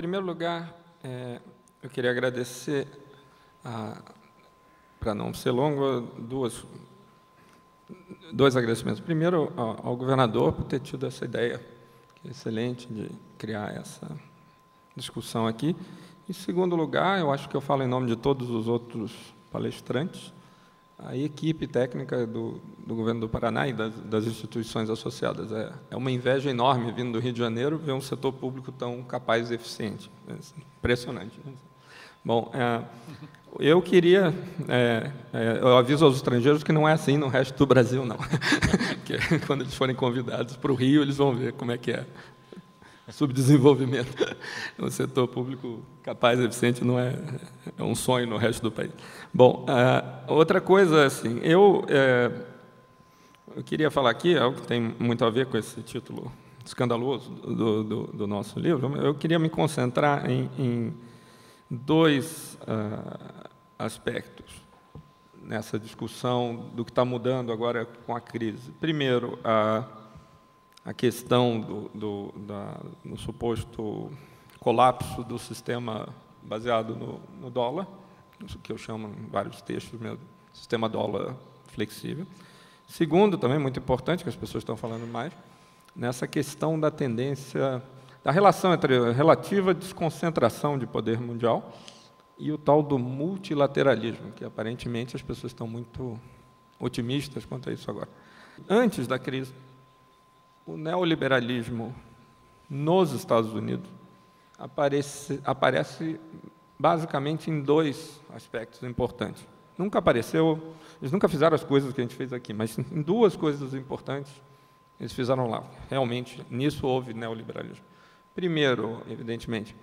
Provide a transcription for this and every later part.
primeiro lugar, eu queria agradecer, para não ser longo, dois agradecimentos. Primeiro, ao governador por ter tido essa ideia, que é excelente, de criar essa discussão aqui. Em segundo lugar, eu acho que eu falo em nome de todos os outros palestrantes, a equipe técnica do governo do Paraná e das instituições associadas. É uma inveja enorme, vindo do Rio de Janeiro, ver um setor público tão capaz e eficiente. É impressionante. Bom, eu queria... eu aviso aos estrangeiros que não é assim no resto do Brasil, não. Que quando eles forem convidados para o Rio, eles vão ver como é que é. Subdesenvolvimento. Um setor público capaz e eficiente não é um sonho no resto do país. Bom, outra coisa, assim, eu queria falar aqui, algo que tem muito a ver com esse título escandaloso do nosso livro. Eu queria me concentrar em dois aspectos nessa discussão do que está mudando agora com a crise. Primeiro, a questão no suposto colapso do sistema baseado no dólar, isso que eu chamo em vários textos meu, sistema dólar flexível. Segundo, também muito importante, que as pessoas estão falando mais, nessa questão da tendência, da relação entre a relativa desconcentração de poder mundial e o tal do multilateralismo, que aparentemente as pessoas estão muito otimistas quanto a isso agora. Antes da crise, o neoliberalismo nos Estados Unidos aparece basicamente em dois aspectos importantes. Eles nunca fizeram as coisas que a gente fez aqui, mas em duas coisas importantes eles fizeram lá. Realmente, nisso houve neoliberalismo. Primeiro, evidentemente,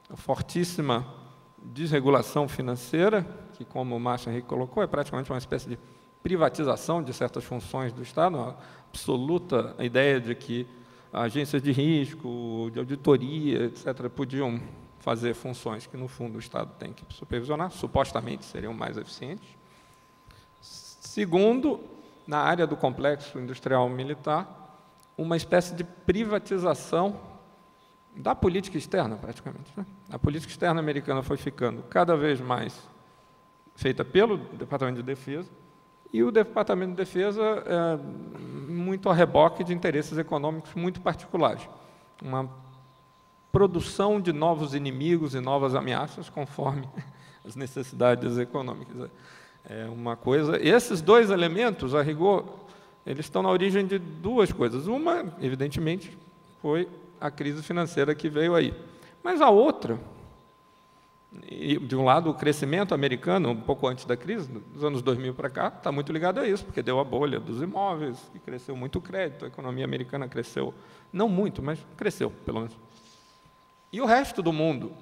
a fortíssima desregulação financeira, que, como o Márcio Henrique colocou, é praticamente uma espécie de privatização de certas funções do Estado, a absoluta ideia de que agências de risco, de auditoria, etc., podiam fazer funções que, no fundo, o Estado tem que supervisionar, supostamente seriam mais eficientes. Segundo, na área do complexo industrial militar, uma espécie de privatização da política externa, praticamente. A política externa americana foi ficando cada vez mais feita pelo Departamento de Defesa, e o Departamento de Defesa muito a reboque de interesses econômicos muito particulares. Uma produção de novos inimigos e novas ameaças conforme as necessidades econômicas. É uma coisa. Esses dois elementos, a rigor, eles estão na origem de duas coisas. Uma, evidentemente, foi a crise financeira que veio aí. Mas a outra, de um lado, o crescimento americano, um pouco antes da crise, dos anos 2000 para cá, está muito ligado a isso, porque deu a bolha dos imóveis, que cresceu muito o crédito, a economia americana cresceu, não muito, mas cresceu, pelo menos. E o resto do mundo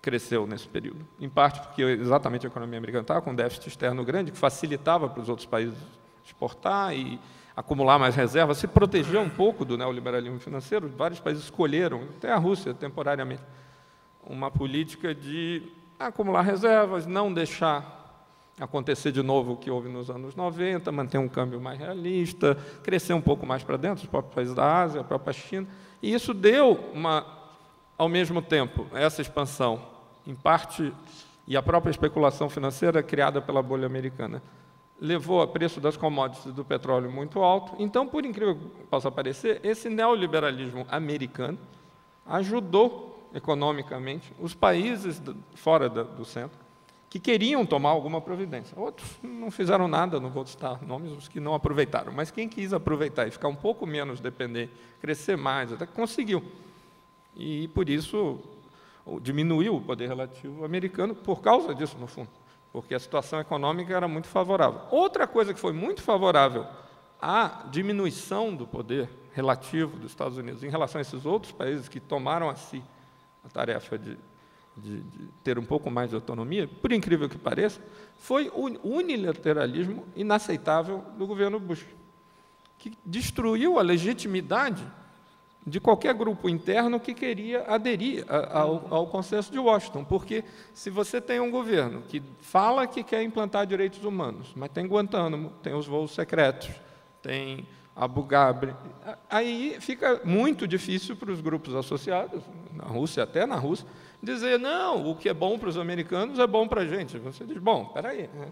cresceu nesse período, em parte porque exatamente a economia americana estava com um déficit externo grande, que facilitava para os outros países exportar e acumular mais reservas, se proteger um pouco do neoliberalismo financeiro. Vários países escolheram, até a Rússia, temporariamente, uma política de acumular reservas, não deixar acontecer de novo o que houve nos anos 90, manter um câmbio mais realista, crescer um pouco mais para dentro, os próprios países da Ásia, a própria China. E isso deu, ao mesmo tempo, essa expansão, em parte, e a própria especulação financeira criada pela bolha americana, levou a preço das commodities do petróleo muito alto. Então, por incrível que possa parecer, esse neoliberalismo americano ajudou economicamente os países fora do centro, que queriam tomar alguma providência. Outros não fizeram nada, não vou citar nomes, os que não aproveitaram, mas quem quis aproveitar e ficar um pouco menos dependente, crescer mais, até conseguiu. E, por isso, diminuiu o poder relativo americano por causa disso, no fundo, porque a situação econômica era muito favorável. Outra coisa que foi muito favorável à diminuição do poder relativo dos Estados Unidos em relação a esses outros países que tomaram a si a tarefa de ter um pouco mais de autonomia, por incrível que pareça, foi o unilateralismo inaceitável do governo Bush, que destruiu a legitimidade de qualquer grupo interno que queria aderir ao consenso de Washington, porque se você tem um governo que fala que quer implantar direitos humanos, mas tem Guantánamo, tem os voos secretos, tem Abu Ghraib, aí fica muito difícil para os grupos associados, na Rússia, até na Rússia, dizer, não, o que é bom para os americanos é bom para a gente. Você diz, bom, espera aí, né?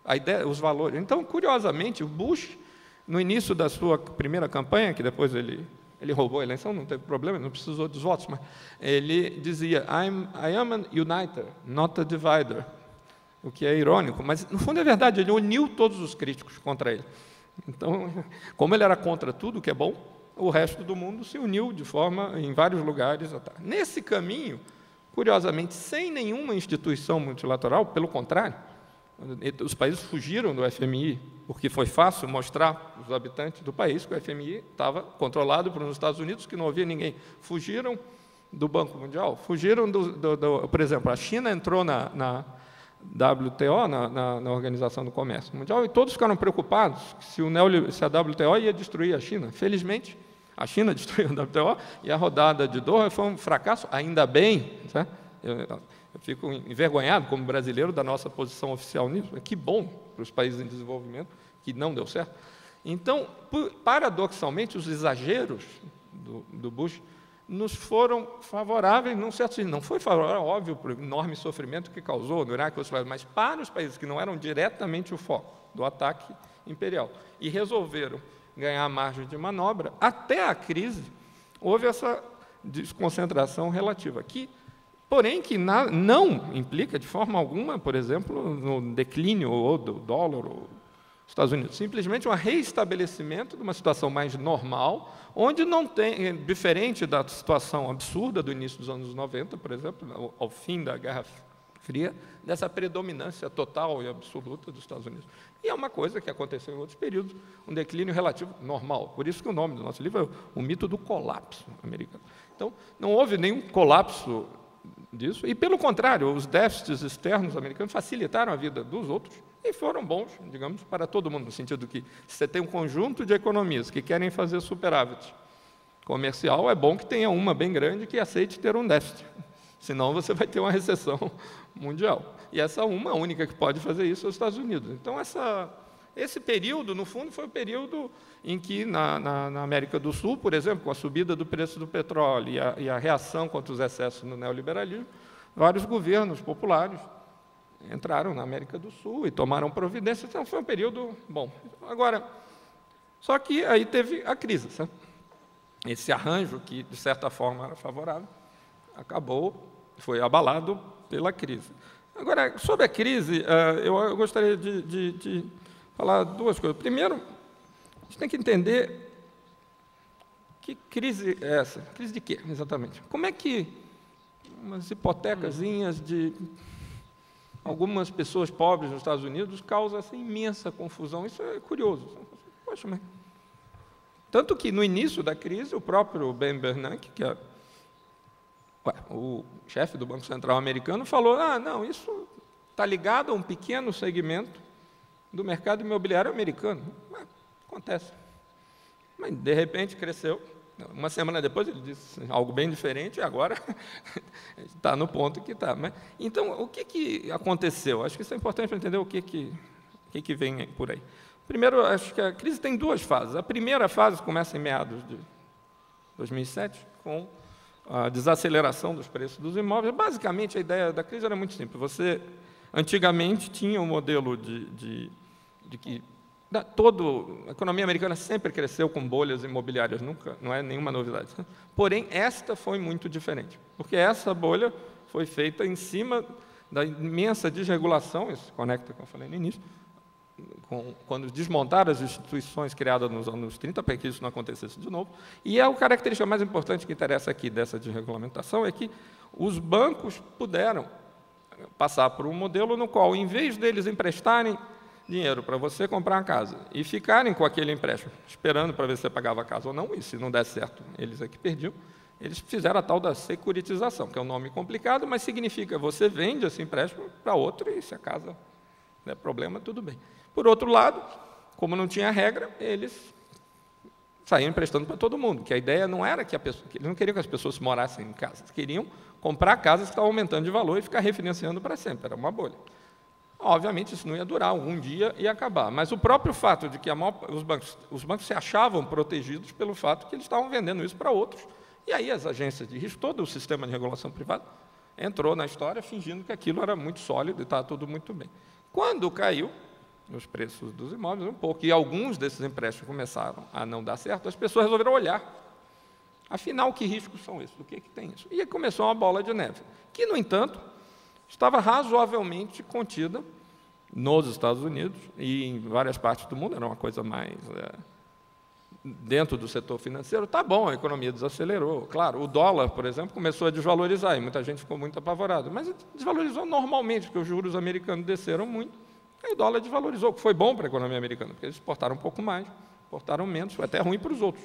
A ideia, os valores. Então, curiosamente, o Bush, no início da sua primeira campanha, que depois ele roubou a eleição, não teve problema, não precisou dos votos, mas ele dizia, I am an uniter, not a divider, o que é irônico, mas, no fundo, é verdade, ele uniu todos os críticos contra ele. Então, como ele era contra tudo que é bom, o resto do mundo se uniu de forma, em vários lugares. Nesse caminho, curiosamente, sem nenhuma instituição multilateral, pelo contrário, os países fugiram do FMI, porque foi fácil mostrar aos habitantes do país que o FMI estava controlado por uns Estados Unidos, que não havia ninguém. Fugiram do Banco Mundial, fugiram por exemplo, a China entrou na WTO, na Organização do Comércio Mundial, e todos ficaram preocupados se a WTO ia destruir a China. Felizmente, a China destruiu a WTO, e a rodada de Doha foi um fracasso, ainda bem, tá? Eu fico envergonhado, como brasileiro, da nossa posição oficial nisso. Que bom para os países em desenvolvimento, que não deu certo. Então, paradoxalmente, os exageros do Bush nos foram favoráveis, num certo sentido. Não foi favorável, óbvio, para o enorme sofrimento que causou no Iraque, mas para os países que não eram diretamente o foco do ataque imperial, e resolveram ganhar margem de manobra, até a crise, houve essa desconcentração relativa, porém, que não implica, de forma alguma, por exemplo, no declínio ou do dólar ou dos Estados Unidos. Simplesmente um reestabelecimento de uma situação mais normal, onde não tem, diferente da situação absurda do início dos anos 90, por exemplo, ao fim da Guerra Fria, dessa predominância total e absoluta dos Estados Unidos. E é uma coisa que aconteceu em outros períodos, um declínio relativo normal. Por isso que o nome do nosso livro é O Mito do Colapso Americano. Então, não houve nenhum colapso disso, e, pelo contrário, os déficits externos americanos facilitaram a vida dos outros e foram bons, digamos, para todo mundo, no sentido que, se você tem um conjunto de economias que querem fazer superávit comercial, é bom que tenha uma bem grande que aceite ter um déficit, senão você vai ter uma recessão mundial. E essa uma, a única que pode fazer isso é os Estados Unidos. Então, esse período, no fundo, foi o período em que, na América do Sul, por exemplo, com a subida do preço do petróleo e a reação contra os excessos no neoliberalismo, vários governos populares entraram na América do Sul e tomaram providências. Então, foi um período bom. Agora, só que aí teve a crise, sabe? Esse arranjo, que, de certa forma, era favorável, foi abalado pela crise. Agora, sobre a crise, eu gostaria de falar duas coisas. Primeiro, a gente tem que entender que crise é essa. Crise de quê, exatamente? Como é que umas hipotecazinhas de algumas pessoas pobres nos Estados Unidos causam essa imensa confusão? Isso é curioso. Poxa, mas... Tanto que, no início da crise, o próprio Ben Bernanke, que é o chefe do Banco Central americano, falou, não, isso está ligado a um pequeno segmento do mercado imobiliário americano. Acontece. Mas, de repente, cresceu. Uma semana depois, ele disse algo bem diferente, e agora está no ponto que está. Então, o que aconteceu? Acho que isso é importante para entender o que vem por aí. Primeiro, acho que a crise tem duas fases. A primeira fase começa em meados de 2007, com a desaceleração dos preços dos imóveis. Basicamente, a ideia da crise era muito simples. Você, antigamente, tinha um modelo de que a economia americana sempre cresceu com bolhas imobiliárias, nunca, não é nenhuma novidade. Porém, esta foi muito diferente, porque essa bolha foi feita em cima da imensa desregulação, isso se conecta com o que eu falei no início, quando desmontaram as instituições criadas nos anos 30, para que isso não acontecesse de novo. E a característica mais importante que interessa aqui dessa desregulamentação é que os bancos puderam passar por um modelo no qual, em vez deles emprestarem dinheiro para você comprar uma casa e ficarem com aquele empréstimo, esperando para ver se você pagava a casa ou não, e se não der certo, eles é que perdiam, eles fizeram a tal da securitização, que é um nome complicado, mas significa você vende esse empréstimo para outro e se a casa der problema, tudo bem. Por outro lado, como não tinha regra, eles saíam emprestando para todo mundo, que a ideia não era que eles não queriam que as pessoas morassem em casa, eles queriam comprar casas que estavam aumentando de valor e ficar refinanciando para sempre, era uma bolha. Obviamente, isso não ia durar, algum dia ia acabar, mas o próprio fato de que os bancos se achavam protegidos pelo fato que eles estavam vendendo isso para outros, e aí as agências de risco, todo o sistema de regulação privada, entrou na história fingindo que aquilo era muito sólido e estava tudo muito bem. Quando caiu os preços dos imóveis um pouco, e alguns desses empréstimos começaram a não dar certo, as pessoas resolveram olhar. Afinal, que riscos são esses? Do que tem isso? E aí começou uma bola de neve, que, no entanto, estava razoavelmente contida nos Estados Unidos e em várias partes do mundo, era uma coisa mais dentro do setor financeiro. Tá bom, a economia desacelerou. Claro, o dólar, por exemplo, começou a desvalorizar, e muita gente ficou muito apavorada, mas desvalorizou normalmente, porque os juros americanos desceram muito, aí o dólar desvalorizou, o que foi bom para a economia americana, porque eles exportaram um pouco mais, exportaram menos, foi até ruim para os outros,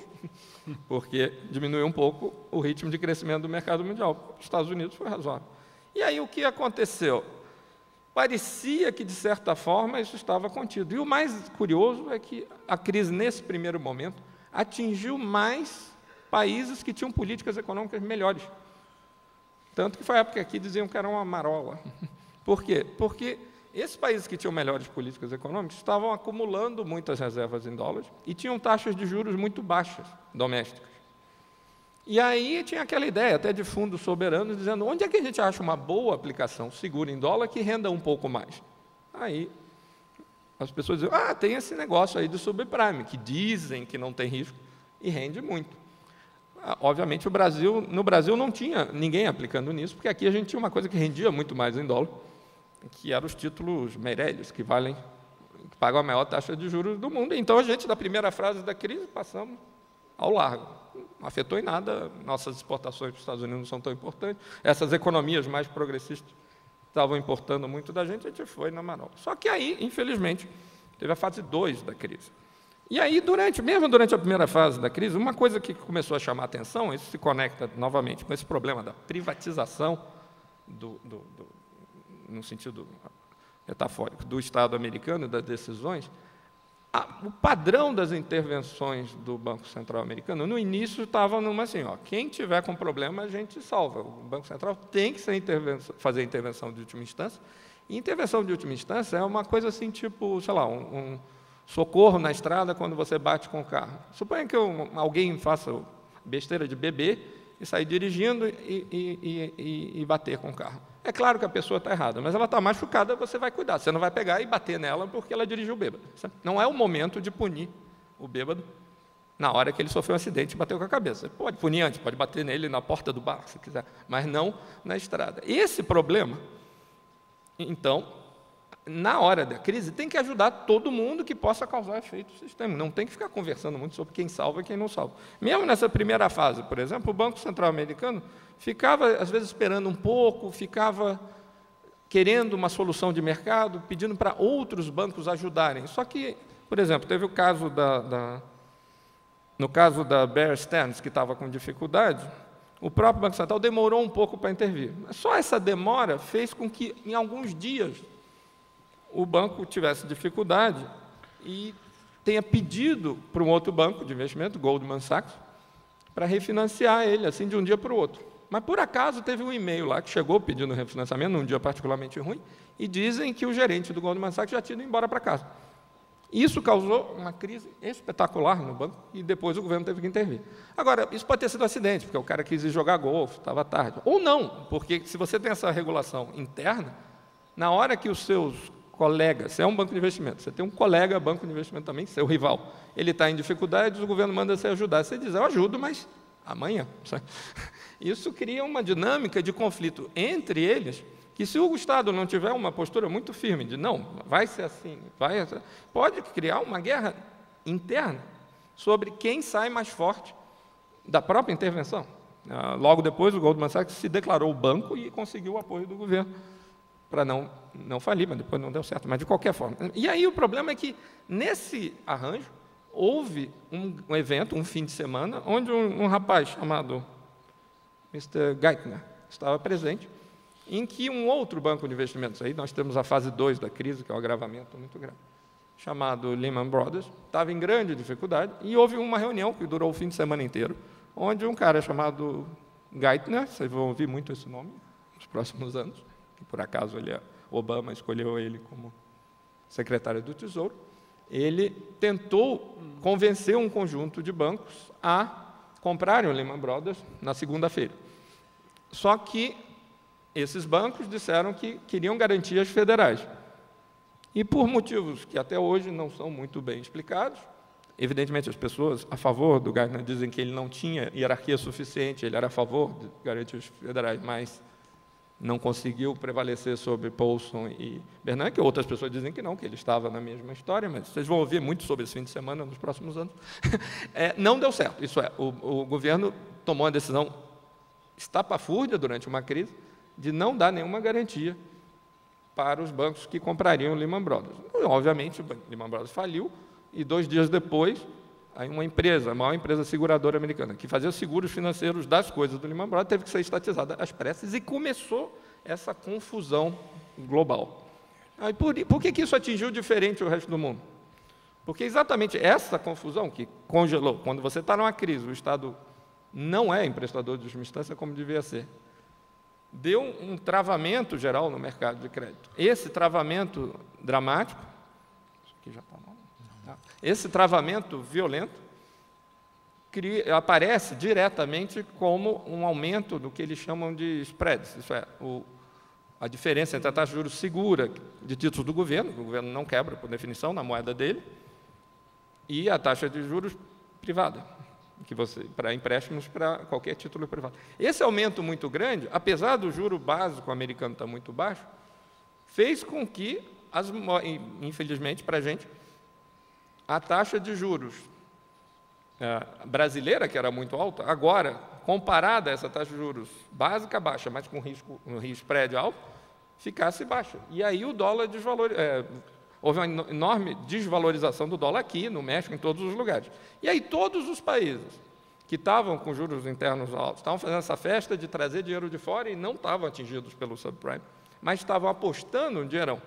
porque diminuiu um pouco o ritmo de crescimento do mercado mundial. Os Estados Unidos foi razoável. E aí o que aconteceu? Parecia que, de certa forma, isso estava contido. E o mais curioso é que a crise, nesse primeiro momento, atingiu mais países que tinham políticas econômicas melhores. Tanto que foi a época que aqui diziam que era uma marola. Por quê? Porque esses países que tinham melhores políticas econômicas estavam acumulando muitas reservas em dólares e tinham taxas de juros muito baixas, domésticas. E aí tinha aquela ideia, até de fundos soberanos, dizendo, onde é que a gente acha uma boa aplicação segura em dólar que renda um pouco mais? Aí as pessoas dizem, tem esse negócio aí do subprime, que dizem que não tem risco e rende muito. Obviamente, no Brasil não tinha ninguém aplicando nisso, porque aqui a gente tinha uma coisa que rendia muito mais em dólar, que eram os títulos Meirelles, que pagam a maior taxa de juros do mundo. Então, a gente, da primeira fase da crise, passamos ao largo. Não afetou em nada, nossas exportações para os Estados Unidos não são tão importantes, essas economias mais progressistas estavam importando muito da gente, a gente foi na marola. Só que aí, infelizmente, teve a fase 2 da crise. E aí, mesmo durante a primeira fase da crise, uma coisa que começou a chamar a atenção, isso se conecta novamente com esse problema da privatização, no sentido metafórico, do Estado americano e das decisões. O padrão das intervenções do Banco Central americano, no início, estava numa assim, quem tiver com problema, a gente salva. O Banco Central tem que fazer intervenção de última instância, e intervenção de última instância é uma coisa assim, tipo, sei lá, um socorro na estrada quando você bate com o carro. Suponha que alguém faça besteira de beber e sair dirigindo e bater com o carro. É claro que a pessoa está errada, mas ela está machucada, você vai cuidar. Você não vai pegar e bater nela porque ela dirigiu bêbado. Não é o momento de punir o bêbado na hora que ele sofreu um acidente e bateu com a cabeça. Você pode punir antes, pode bater nele na porta do bar, se quiser, mas não na estrada. Esse problema, então, na hora da crise, tem que ajudar todo mundo que possa causar efeito sistêmico. Não tem que ficar conversando muito sobre quem salva e quem não salva. Mesmo nessa primeira fase, por exemplo, o Banco Central americano ficava, às vezes, esperando um pouco, ficava querendo uma solução de mercado, pedindo para outros bancos ajudarem. Só que, por exemplo, teve o caso no caso da Bear Stearns, que estava com dificuldade, o próprio Banco Central demorou um pouco para intervir. Só essa demora fez com que, em alguns dias, o banco tivesse dificuldade e tenha pedido para um outro banco de investimento, Goldman Sachs, para refinanciar ele, assim, de um dia para o outro. Mas, por acaso, teve um e-mail lá que chegou pedindo refinanciamento, num dia particularmente ruim, e dizem que o gerente do Goldman Sachs já tinha ido embora para casa. Isso causou uma crise espetacular no banco, e depois o governo teve que intervir. Agora, isso pode ter sido um acidente, porque o cara quis ir jogar golfe, estava tarde. Ou não, porque se você tem essa regulação interna, na hora que os seus colegas, você é um banco de investimento, você tem um colega banco de investimento também, seu rival, ele está em dificuldade, o governo manda você ajudar. Você diz, eu ajudo, mas amanhã. Isso cria uma dinâmica de conflito entre eles, que se o Estado não tiver uma postura muito firme de não, vai ser assim, pode criar uma guerra interna sobre quem sai mais forte da própria intervenção. Logo depois, o Goldman Sachs se declarou banco e conseguiu o apoio do governo para não falir, mas depois não deu certo, mas de qualquer forma. E aí o problema é que, nesse arranjo, houve um evento, um fim de semana, onde um rapaz chamado Mr. Geithner estava presente, em que um outro banco de investimentos, aí nós temos a fase 2 da crise, que é um agravamento muito grave, chamado Lehman Brothers, estava em grande dificuldade, e houve uma reunião que durou o fim de semana inteiro, onde um cara chamado Geithner, vocês vão ouvir muito esse nome nos próximos anos, que por acaso Obama escolheu ele como secretário do Tesouro, ele tentou convencer um conjunto de bancos a comprarem o Lehman Brothers na segunda-feira. Só que esses bancos disseram que queriam garantias federais. E por motivos que até hoje não são muito bem explicados, evidentemente as pessoas a favor do Geithner dizem que ele não tinha hierarquia suficiente, ele era a favor de garantias federais, mas não conseguiu prevalecer sobre Paulson e Bernanke. Outras pessoas dizem que não, que ele estava na mesma história, mas vocês vão ouvir muito sobre esse fim de semana nos próximos anos. Não deu certo, isso é, o governo tomou uma decisão estapafúrdia durante uma crise de não dar nenhuma garantia para os bancos que comprariam o Lehman Brothers. Obviamente, o Lehman Brothers faliu, e 2 dias depois, aí uma empresa, a maior empresa seguradora americana, que fazia os seguros financeiros das coisas do Lehman Brothers, teve que ser estatizada às pressas, e começou essa confusão global. Aí, por que isso atingiu diferente o resto do mundo? Porque exatamente essa confusão que congelou, quando você está numa crise, o Estado não é emprestador de última instância como devia ser, deu um travamento geral no mercado de crédito. Esse travamento dramático, isso aqui já está mal, tá? Esse travamento violento aparece diretamente como um aumento do que eles chamam de spreads, isso é, a diferença entre a taxa de juros segura de títulos do governo, que o governo não quebra, por definição, na moeda dele, e a taxa de juros privada, para empréstimos para qualquer título privado. Esse aumento muito grande, apesar do juro básico americano estar muito baixo, fez com que, infelizmente para a gente, a taxa de juros brasileira, que era muito alta, agora, comparada a essa taxa de juros básica baixa, mas com um risco spread alto, ficasse baixa. E aí o dólar houve uma enorme desvalorização do dólar aqui, no México, em todos os lugares. E aí todos os países que estavam com juros internos altos, estavam fazendo essa festa de trazer dinheiro de fora e não estavam atingidos pelo subprime, mas estavam apostando um dinheirão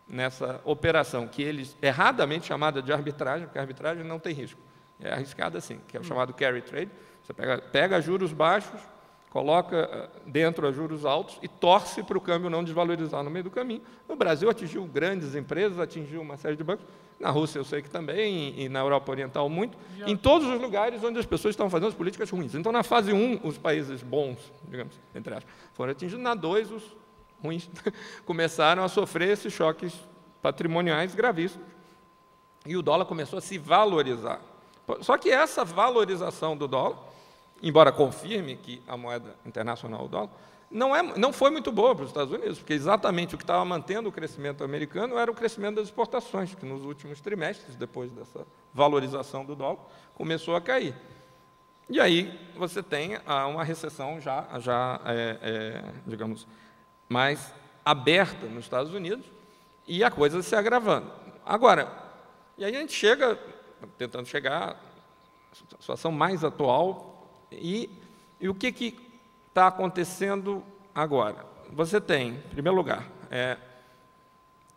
nessa operação, que eles, erradamente chamada de arbitragem, porque a arbitragem não tem risco, é arriscada assim, que é o chamado carry trade. Você pega juros baixos, coloca dentro a juros altos e torce para o câmbio não desvalorizar no meio do caminho. No Brasil atingiu grandes empresas, atingiu uma série de bancos, na Rússia eu sei que também, e na Europa Oriental muito, em todos os lugares onde as pessoas estão fazendo as políticas ruins. Então, na fase 1, os países bons, digamos, entre aspas, foram atingidos, na 2, os ruins começaram a sofrer esses choques patrimoniais gravíssimos, e o dólar começou a se valorizar. Só que essa valorização do dólar, embora confirme que a moeda internacional, o dólar, não foi muito boa para os Estados Unidos, porque exatamente o que estava mantendo o crescimento americano era o crescimento das exportações, que nos últimos trimestres, depois dessa valorização do dólar, começou a cair. E aí você tem uma recessão digamos, mais aberta nos Estados Unidos, e a coisa se agravando. Agora, e aí a gente chega, tentando chegar à situação mais atual, e o que está acontecendo agora? Você tem, em primeiro lugar,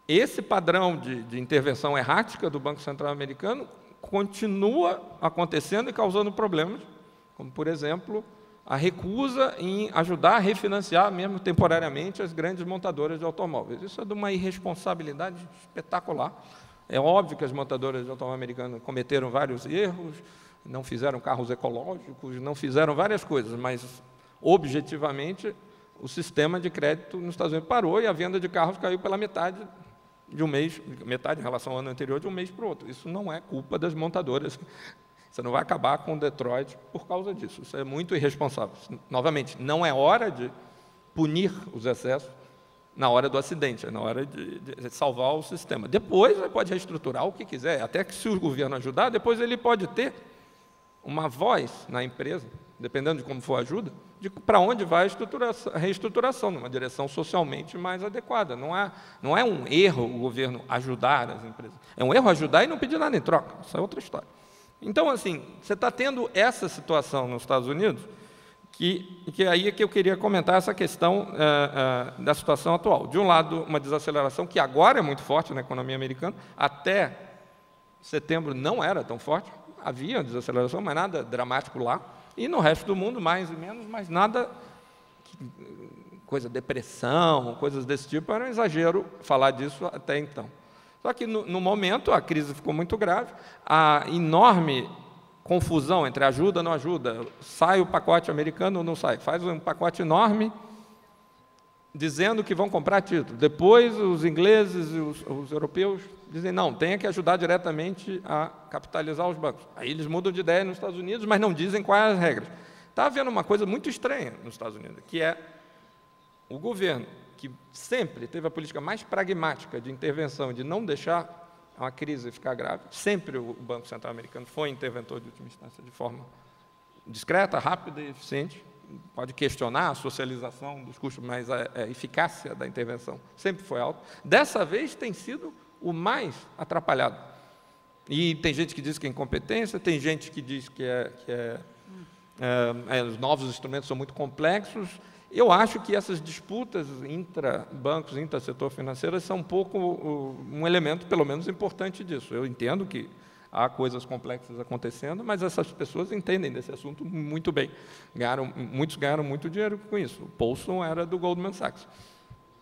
esse padrão de intervenção errática do Banco Central americano continua acontecendo e causando problemas, como, por exemplo, a recusa em ajudar a refinanciar, mesmo temporariamente, as grandes montadoras de automóveis. Isso é de uma irresponsabilidade espetacular. É óbvio que as montadoras de automóvel americanas cometeram vários erros, não fizeram carros ecológicos, não fizeram várias coisas, mas, objetivamente, o sistema de crédito nos Estados Unidos parou e a venda de carros caiu pela metade de um mês, metade em relação ao ano anterior, de um mês para o outro. Isso não é culpa das montadoras. Você não vai acabar com Detroit por causa disso. Isso é muito irresponsável. Novamente, não é hora de punir os excessos na hora do acidente, é na hora de salvar o sistema. Depois, ele pode reestruturar o que quiser, até que, se o governo ajudar, depois ele pode ter uma voz na empresa, dependendo de como for a ajuda, de para onde vai a reestruturação, numa direção socialmente mais adequada. Não é um erro o governo ajudar as empresas. É um erro ajudar e não pedir nada em troca. Isso é outra história. Então, assim, você está tendo essa situação nos Estados Unidos, que aí é que eu queria comentar essa questão da situação atual. De um lado, uma desaceleração que agora é muito forte na economia americana, até setembro não era tão forte, havia uma desaceleração, mas nada dramático lá, e no resto do mundo, mais e menos, mas nada, depressão, coisas desse tipo, era um exagero falar disso até então. Só que, no momento, a crise ficou muito grave, a enorme confusão entre ajuda e não ajuda, sai o pacote americano ou não sai, faz um pacote enorme dizendo que vão comprar títulos. Depois, os ingleses e os europeus dizem, não, tem que ajudar diretamente a capitalizar os bancos. Aí eles mudam de ideia nos Estados Unidos, mas não dizem quais as regras. Está havendo uma coisa muito estranha nos Estados Unidos, que é o governo, que sempre teve a política mais pragmática de intervenção, de não deixar uma crise ficar grave. Sempre o Banco Central americano foi interventor de última instância de forma discreta, rápida e eficiente. Pode questionar a socialização dos custos, mas a eficácia da intervenção sempre foi alta. Dessa vez tem sido o mais atrapalhado. E tem gente que diz que é incompetência, tem gente que diz que os novos instrumentos são muito complexos. Eu acho que essas disputas intra-bancos, intra-setor financeiro, são um elemento, pelo menos, importante disso. Eu entendo que há coisas complexas acontecendo, mas essas pessoas entendem desse assunto muito bem. Muitos ganharam muito dinheiro com isso. O Paulson era do Goldman Sachs.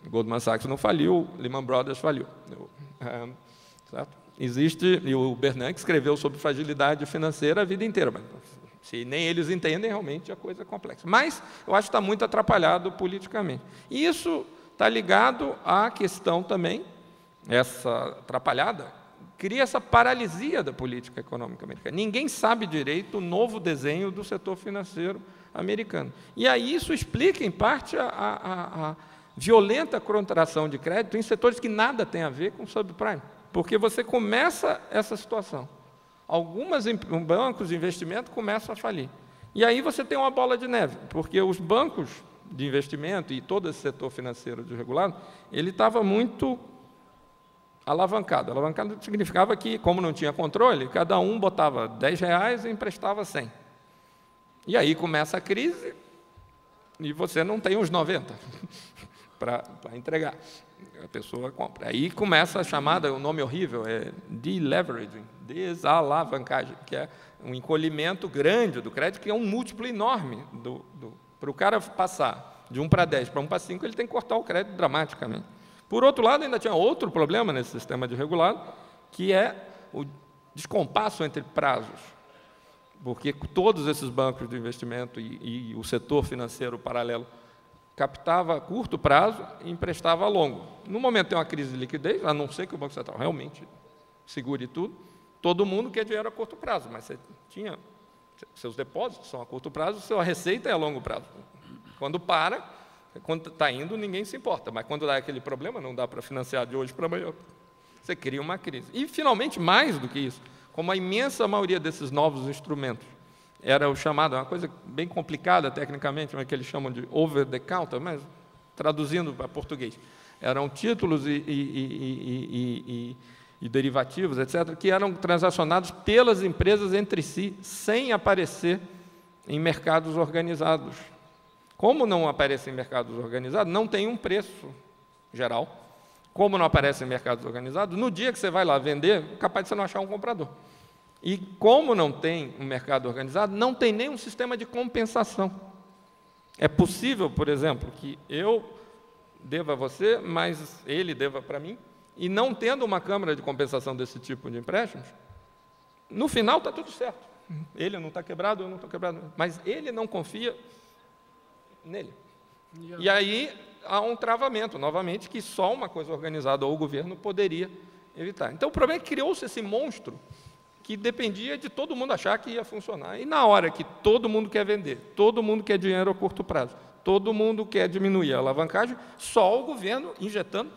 O Goldman Sachs não faliu, Lehman Brothers faliu. Certo? E o Bernanke escreveu sobre fragilidade financeira a vida inteira, mas se nem eles entendem, realmente a coisa é complexa. Mas eu acho que está muito atrapalhado politicamente. E isso está ligado à questão também, essa atrapalhada, cria essa paralisia da política econômica americana. Ninguém sabe direito o novo desenho do setor financeiro americano. E aí isso explica, em parte, a violenta contração de crédito em setores que nada tem a ver com subprime. Porque você começa essa situação. Alguns bancos de investimento começam a falir. E aí você tem uma bola de neve, porque os bancos de investimento e todo esse setor financeiro desregulado, ele estava muito alavancado. Alavancado significava que, como não tinha controle, cada um botava R$10 e emprestava 100. E aí começa a crise e você não tem os 90 para entregar. A pessoa compra. Aí começa a chamada, o nome horrível, é deleveraging, desalavancagem, que é um encolhimento grande do crédito, que é um múltiplo enorme. Para o cara passar de 1 para 10 para 1 para 5, ele tem que cortar o crédito dramaticamente. Por outro lado, ainda tinha outro problema nesse sistema de regulado, que é o descompasso entre prazos. Porque todos esses bancos de investimento e o setor financeiro paralelo captava a curto prazo e emprestava a longo. No momento tem uma crise de liquidez, a não ser que o Banco Central realmente segure tudo, todo mundo quer dinheiro a curto prazo, mas você tinha seus depósitos são a curto prazo, sua receita é a longo prazo. Quando está indo, ninguém se importa, mas quando dá aquele problema, não dá para financiar de hoje para amanhã, você cria uma crise. E, finalmente, mais do que isso, como a imensa maioria desses novos instrumentos era o chamado, uma coisa bem complicada tecnicamente, mas que eles chamam de over-the-counter, mas traduzindo para português, eram títulos e derivativos, etc., que eram transacionados pelas empresas entre si, sem aparecer em mercados organizados. Como não aparece em mercados organizados, não tem um preço geral. Como não aparece em mercados organizados, no dia que você vai lá vender, é capaz de você não achar um comprador. E como não tem um mercado organizado, não tem nenhum sistema de compensação. É possível, por exemplo, que eu deva a você, mas ele deva para mim, e não tendo uma câmara de compensação desse tipo de empréstimos, no final está tudo certo. Ele não está quebrado, eu não estou quebrado, mas ele não confia nele. E aí há um travamento, novamente, que só uma coisa organizada ou o governo poderia evitar. Então, o problema é que criou-se esse monstro que dependia de todo mundo achar que ia funcionar. E na hora que todo mundo quer vender, todo mundo quer dinheiro a curto prazo, todo mundo quer diminuir a alavancagem, só o governo injetando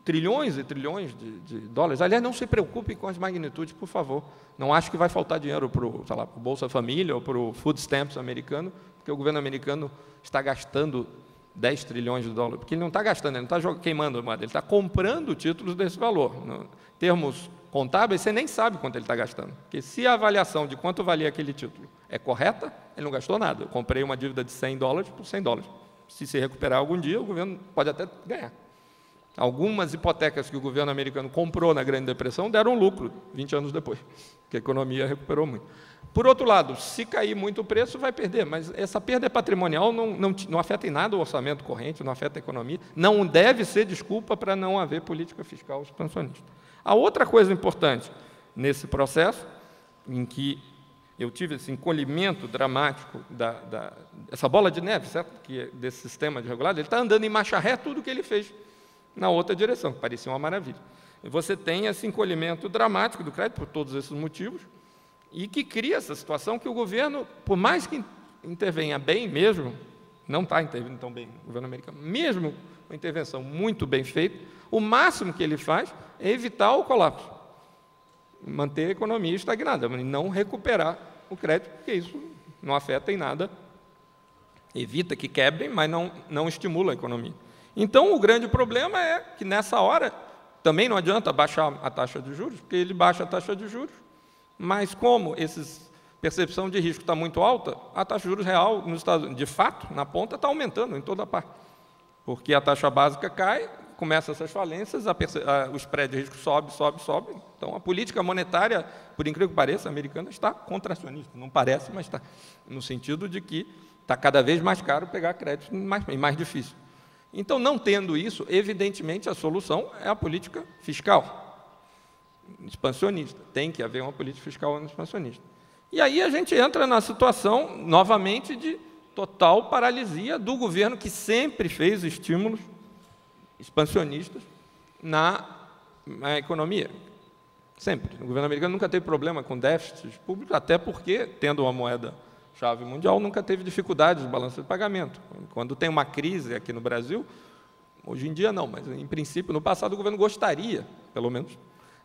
trilhões e trilhões de dólares. Aliás, não se preocupe com as magnitudes, por favor. Não acho que vai faltar dinheiro para o Bolsa Família ou para o Food Stamps americano, porque o governo americano está gastando 10 trilhões de dólares, porque ele não está gastando, ele não está queimando a moeda, ele está comprando títulos desse valor. Em termos contábeis, você nem sabe quanto ele está gastando, porque se a avaliação de quanto valia aquele título é correta, ele não gastou nada. Eu comprei uma dívida de $100 por $100. Se recuperar algum dia, o governo pode até ganhar. Algumas hipotecas que o governo americano comprou na Grande Depressão deram lucro 20 anos depois, porque a economia recuperou muito. Por outro lado, se cair muito o preço, vai perder, mas essa perda patrimonial não afeta em nada o orçamento corrente, não afeta a economia, não deve ser desculpa para não haver política fiscal expansionista. A outra coisa importante nesse processo, em que eu tive esse encolhimento dramático, essa bola de neve, certo? Desse sistema de regulado, ele está andando em marcha ré tudo que ele fez na outra direção, que parecia uma maravilha. E você tem esse encolhimento dramático do crédito, por todos esses motivos, e que cria essa situação que o governo, por mais que intervenha bem mesmo, não está intervindo tão bem o governo americano, mesmo uma intervenção muito bem feita, o máximo que ele faz é evitar o colapso, manter a economia estagnada, mas não recuperar o crédito, porque isso não afeta em nada, evita que quebrem, mas não estimula a economia. Então, o grande problema é que, nessa hora, também não adianta baixar a taxa de juros, porque ele baixa a taxa de juros, mas como essa percepção de risco está muito alta, a taxa de juros real nos Estados Unidos, de fato, na ponta, está aumentando em toda parte, porque a taxa básica cai, começam essas falências, o spread de risco sobe. Então, a política monetária, por incrível que pareça, americana, está contracionista. Não parece, mas está, no sentido de que está cada vez mais caro pegar crédito e mais difícil. Então, não tendo isso, evidentemente, a solução é a política fiscal expansionista. Tem que haver uma política fiscal expansionista. E aí a gente entra na situação, novamente, de total paralisia do governo, que sempre fez estímulos expansionistas na economia. Sempre. O governo americano nunca teve problema com déficits públicos, até porque, tendo uma moeda-chave mundial, nunca teve dificuldades de balança de pagamento. Quando tem uma crise aqui no Brasil, hoje em dia não, mas, em princípio, no passado, o governo gostaria, pelo menos,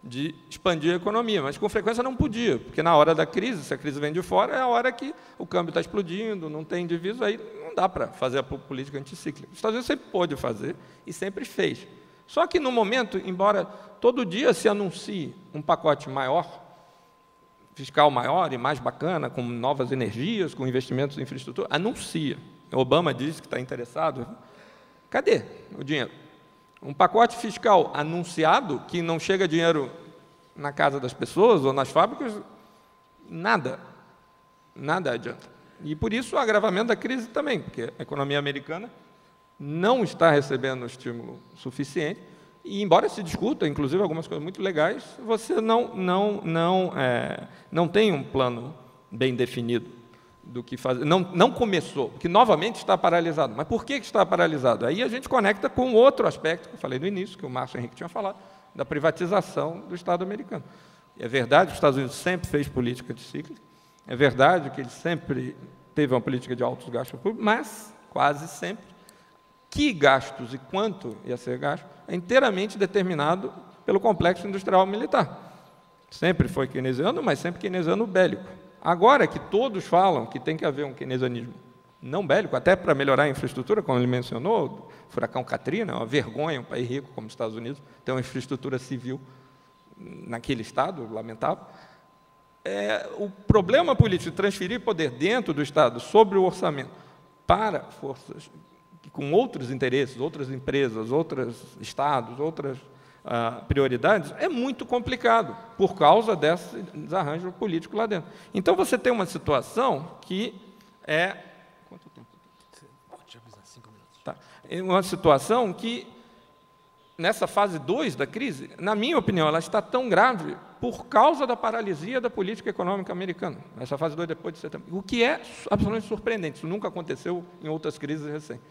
de expandir a economia, mas com frequência não podia, porque na hora da crise, se a crise vem de fora, é a hora que o câmbio está explodindo, não tem divisa, aí não dá para fazer a política anticíclica. Os Estados Unidos sempre pôde fazer e sempre fez. Só que, no momento, embora todo dia se anuncie um pacote maior, fiscal maior e mais bacana, com novas energias, com investimentos em infraestrutura, anuncia. O Obama diz que está interessado. Cadê o dinheiro? Um pacote fiscal anunciado, que não chega dinheiro na casa das pessoas ou nas fábricas, nada adianta. E, por isso, o agravamento da crise também, porque a economia americana não está recebendo estímulo suficiente, e, embora se discuta, inclusive, algumas coisas muito legais, você não tem um plano bem definido do que fazer. Não começou, porque, novamente, está paralisado. Mas por que está paralisado? Aí a gente conecta com outro aspecto, que eu falei no início, que o Márcio Henrique tinha falado, da privatização do Estado americano. É verdade que os Estados Unidos sempre fez política anticíclica, é verdade que ele sempre teve uma política de altos gastos públicos, mas, quase sempre, que gastos e quanto ia ser gasto é inteiramente determinado pelo complexo industrial militar. Sempre foi keynesiano, mas sempre keynesiano bélico. Agora que todos falam que tem que haver um keynesianismo não bélico, até para melhorar a infraestrutura, como ele mencionou, o furacão Katrina, é uma vergonha um país rico como os Estados Unidos ter uma infraestrutura civil naquele estado, lamentável. O problema político de transferir poder dentro do Estado sobre o orçamento para forças com outros interesses, outras empresas, outros estados, outras prioridades, é muito complicado, por causa desse desarranjo político lá dentro. Então, você tem uma situação que é... Quanto tempo? Pode avisar, 5 minutos. Tá. É uma situação que, nessa fase 2 da crise, na minha opinião, ela está tão grave por causa da paralisia da política econômica americana. Essa fase 2 depois de setembro. O que é absolutamente surpreendente. Isso nunca aconteceu em outras crises recentes.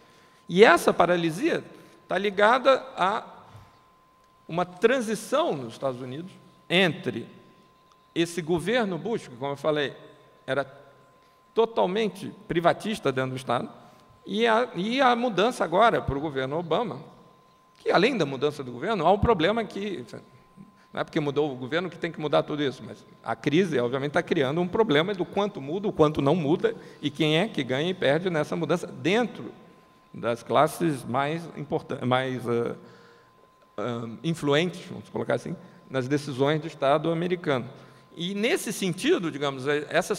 E essa paralisia está ligada a uma transição nos Estados Unidos entre esse governo Bush, que, como eu falei, era totalmente privatista dentro do Estado, e a mudança agora para o governo Obama, que, além da mudança do governo, há um problema que... Não é porque mudou o governo que tem que mudar tudo isso, mas a crise, obviamente, está criando um problema do quanto muda, o quanto não muda, e quem é que ganha e perde nessa mudança dentro das classes mais importantes, mais influentes, vamos colocar assim, nas decisões do Estado americano. E, nesse sentido, digamos, essa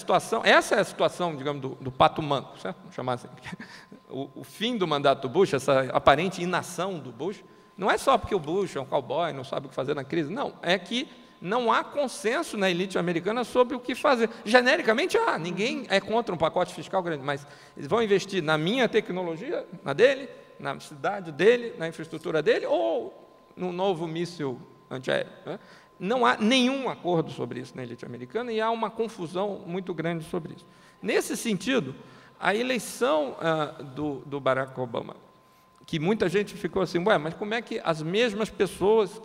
é a situação, digamos, do pato manco, certo? Vamos chamar assim. O fim do mandato do Bush, essa aparente inação do Bush, não é só porque o Bush é um cowboy, não sabe o que fazer na crise, não, é que não há consenso na elite americana sobre o que fazer. Genericamente, ninguém é contra um pacote fiscal grande, mas eles vão investir na minha tecnologia, na dele, na cidade dele, na infraestrutura dele, ou no novo míssil antiaéreo, né? não há nenhum acordo sobre isso na elite americana e há uma confusão muito grande sobre isso. Nesse sentido, a eleição do Barack Obama, que muita gente ficou assim, ué, mas como é que as mesmas pessoas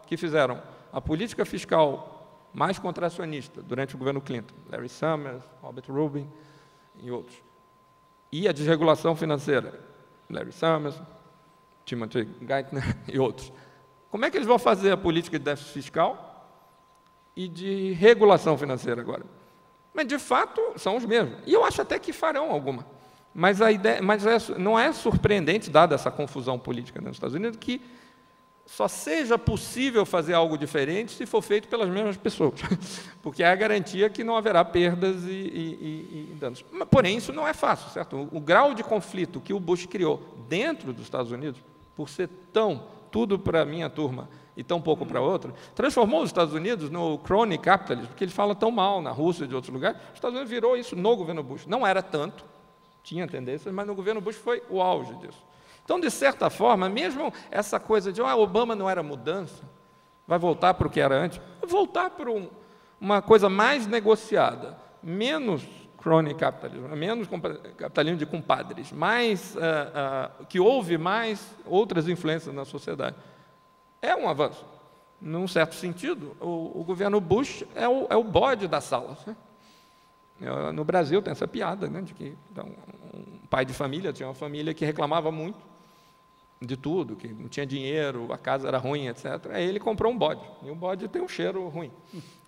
que fizeram a política fiscal mais contracionista durante o governo Clinton, Larry Summers, Robert Rubin e outros, e a desregulação financeira, Larry Summers, Timothy Geithner e outros, como é que eles vão fazer a política de déficit fiscal e de regulação financeira agora? Mas, de fato, são os mesmos. E eu acho até que farão alguma. Mas não é surpreendente, dada essa confusão política nos Estados Unidos, que só seja possível fazer algo diferente se for feito pelas mesmas pessoas, porque é a garantia que não haverá perdas e danos. Porém, isso não é fácil, certo? O grau de conflito que o Bush criou dentro dos Estados Unidos, por ser tudo para a minha turma e tão pouco para outra, transformou os Estados Unidos no crony capitalism, porque ele fala tão mal na Rússia e de outros lugares. Os Estados Unidos virou isso no governo Bush. Não era tanto, tinha tendências, mas no governo Bush foi o auge disso. Então, de certa forma, mesmo essa coisa de Obama não era mudança, vai voltar para o que era antes, vai voltar para uma coisa mais negociada, menos crony capitalism, menos capitalismo de compadres, que houve mais outras influências na sociedade. É um avanço. Num certo sentido, o governo Bush é o bode da sala. Né? No Brasil tem essa piada, né, de que um pai de família tinha uma família que reclamava muito de tudo, que não tinha dinheiro, a casa era ruim, etc. Aí ele comprou um bode, e o bode tem um cheiro ruim.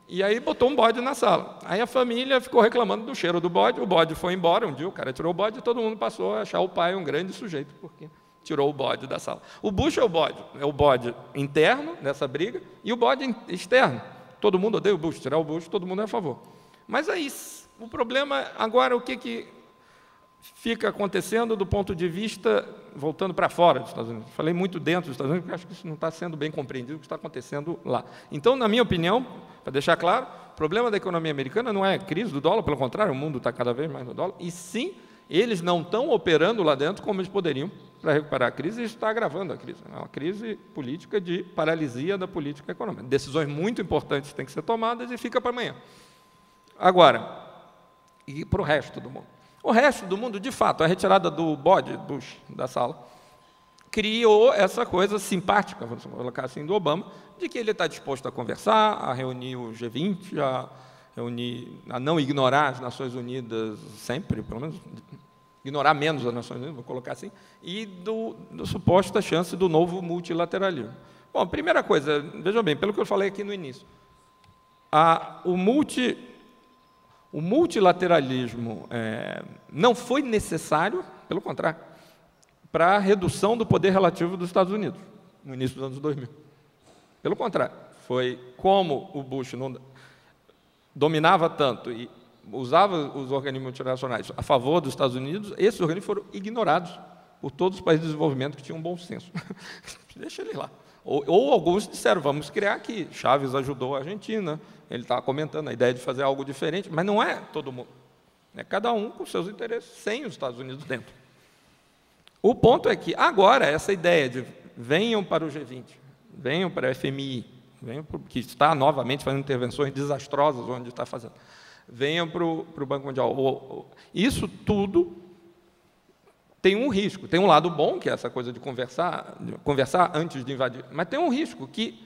E aí botou um bode na sala. Aí a família ficou reclamando do cheiro do bode, o bode foi embora, um dia o cara tirou o bode e todo mundo passou a achar o pai um grande sujeito, porque tirou o bode da sala. O Bush é o bode interno nessa briga e o bode externo. Todo mundo odeia o Bush, tirar o Bush, todo mundo é a favor. Mas aí, o problema agora, o que fica acontecendo do ponto de vista, voltando para fora dos Estados Unidos. Falei muito dentro dos Estados Unidos, porque acho que isso não está sendo bem compreendido o que está acontecendo lá. Então, na minha opinião, para deixar claro, o problema da economia americana não é a crise do dólar, pelo contrário, o mundo está cada vez mais no dólar, e sim, eles não estão operando lá dentro como eles poderiam para recuperar a crise, e isso está agravando a crise. É uma crise política de paralisia da política econômica. Decisões muito importantes têm que ser tomadas e fica para amanhã. Agora, e para o resto do mundo? O resto do mundo, de fato, a retirada do bode Bush da sala criou essa coisa simpática, vamos colocar assim, do Obama, de que ele está disposto a conversar, a reunir o G20, a não ignorar as Nações Unidas sempre, pelo menos ignorar menos as Nações Unidas, vou colocar assim, e da suposta chance do novo multilateralismo. Bom, primeira coisa, vejam bem, pelo que eu falei aqui no início, o multilateralismo não foi necessário, pelo contrário, para a redução do poder relativo dos Estados Unidos, no início dos anos 2000. Pelo contrário, foi como o Bush não dominava tanto e usava os organismos multinacionais a favor dos Estados Unidos, esses organismos foram ignorados por todos os países de desenvolvimento que tinham um bom senso. Deixa ele lá. Ou alguns disseram, vamos criar aqui. Chaves ajudou a Argentina, ele estava comentando a ideia de fazer algo diferente, mas não é todo mundo. É cada um com seus interesses, sem os Estados Unidos dentro. O ponto é que, agora, essa ideia de venham para o G20, venham para a FMI, que está novamente fazendo intervenções desastrosas onde está fazendo, venham para o Banco Mundial. Isso tudo tem um risco. Tem um lado bom, que é essa coisa de conversar antes de invadir, mas tem um risco que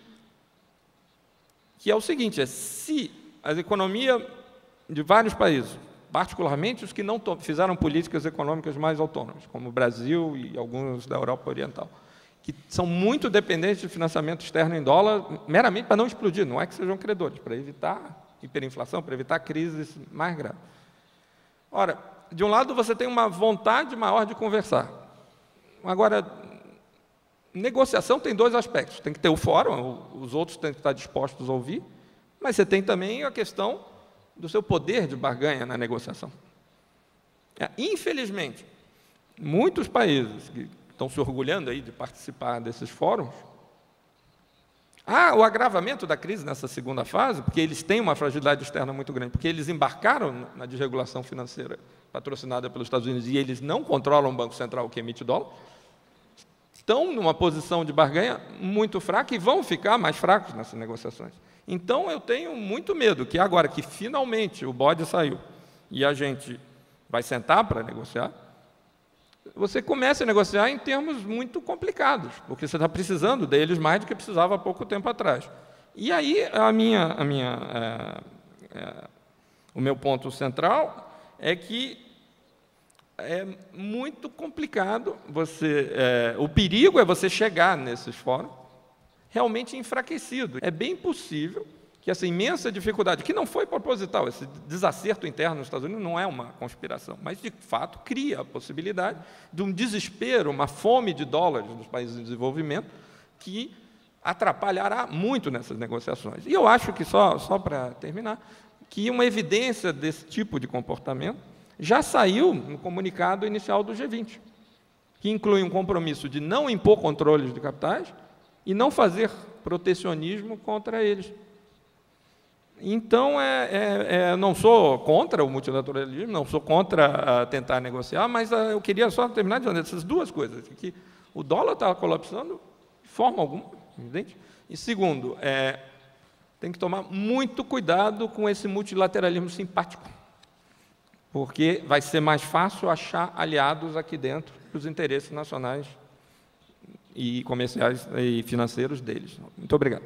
é o seguinte, se as economias de vários países, particularmente os que não fizeram políticas econômicas mais autônomas, como o Brasil e alguns da Europa Oriental, que são muito dependentes de financiamento externo em dólar, meramente para não explodir, não é que sejam credores, para evitar hiperinflação, para evitar crises mais graves. Ora, de um lado você tem uma vontade maior de conversar. Agora, negociação tem dois aspectos. Tem que ter o fórum, os outros têm que estar dispostos a ouvir, mas você tem também a questão do seu poder de barganha na negociação. Infelizmente, muitos países que estão se orgulhando aí de participar desses fóruns, o agravamento da crise nessa segunda fase, porque eles têm uma fragilidade externa muito grande, porque eles embarcaram na desregulação financeira patrocinada pelos Estados Unidos e eles não controlam o Banco Central que emite dólar, estão numa posição de barganha muito fraca e vão ficar mais fracos nessas negociações. Então, eu tenho muito medo que agora que finalmente o bode saiu e a gente vai sentar para negociar, você comece a negociar em termos muito complicados, porque você está precisando deles mais do que precisava há pouco tempo atrás. E aí, o meu ponto central é que é muito complicado o perigo é você chegar nesses fóruns realmente enfraquecido. É bem possível que essa imensa dificuldade, que não foi proposital, esse desacerto interno nos Estados Unidos não é uma conspiração, mas, de fato, cria a possibilidade de um desespero, uma fome de dólares nos países em desenvolvimento que atrapalhará muito nessas negociações. E eu acho que, só para terminar, que uma evidência desse tipo de comportamento já saiu no comunicado inicial do G20, que inclui um compromisso de não impor controles de capitais e não fazer protecionismo contra eles. Então, não sou contra o multilateralismo, não sou contra tentar negociar, mas eu queria só terminar dizendo essas duas coisas, que o dólar está colapsando de forma alguma, evidente, e segundo, tem que tomar muito cuidado com esse multilateralismo simpático, porque vai ser mais fácil achar aliados aqui dentro dos interesses nacionais e comerciais e financeiros deles. Muito obrigado.